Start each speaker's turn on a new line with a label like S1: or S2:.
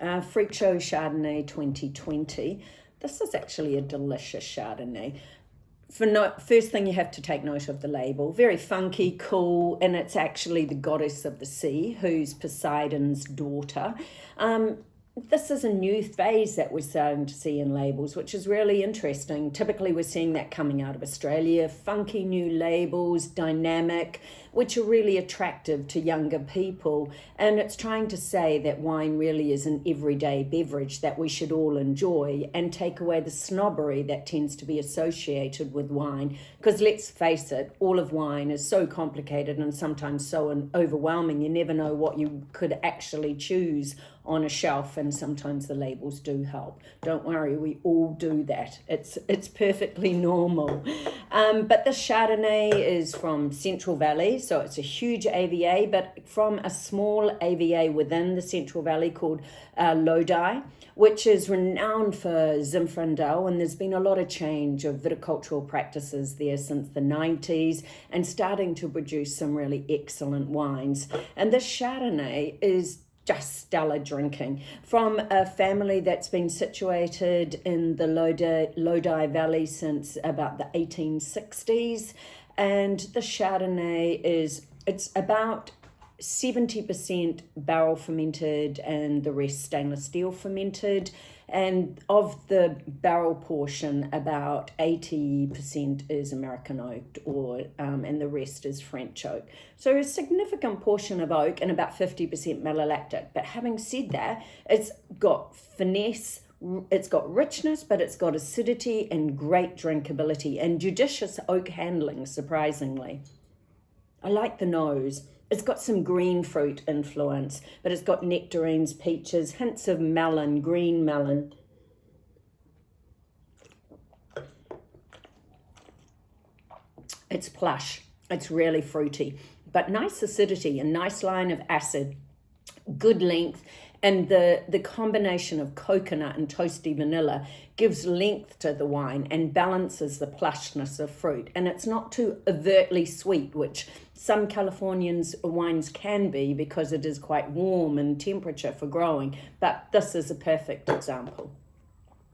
S1: Freakshow Chardonnay 2020. This is actually a delicious Chardonnay. First thing, you have to take note of the label. Very funky, cool, and it's actually the goddess of the sea, who's Poseidon's daughter. This is a new phase that we're starting to see in labels, which is really interesting. Typically, we're seeing that coming out of Australia. Funky new labels, dynamic, which are really attractive to younger people. And it's trying to say that wine really is an everyday beverage that we should all enjoy and take away the snobbery that tends to be associated with wine. Because let's face it, all of wine is so complicated and sometimes so overwhelming. You never know what you could actually choose on a shelf, and sometimes the labels do help. Don't worry, we all do that. It's perfectly normal. But this Chardonnay is from Central Valley, so it's a huge AVA, but from a small AVA within the Central Valley called Lodi, which is renowned for Zinfandel, and there's been a lot of change of viticultural practices there since the 90s and starting to produce some really excellent wines. And this Chardonnay is just stellar drinking from a family that's been situated in the Lodi Valley since about the 1860s. And the Chardonnay it's about 70% barrel fermented and the rest stainless steel fermented. And of the barrel portion, about 80% is American oak, and the rest is French oak. So a significant portion of oak and about 50% malolactic. But having said that, it's got finesse, it's got richness, but it's got acidity and great drinkability and judicious oak handling, surprisingly. I like the nose. It's got some green fruit influence, but it's got nectarines, peaches, hints of melon, green melon. It's plush. It's really fruity, but nice acidity, a nice line of acid, good length, and the combination of coconut and toasty vanilla gives length to the wine and balances the plushness of fruit. And it's not too overtly sweet, which some Californians wines can be because it is quite warm in temperature for growing, but this is a perfect example.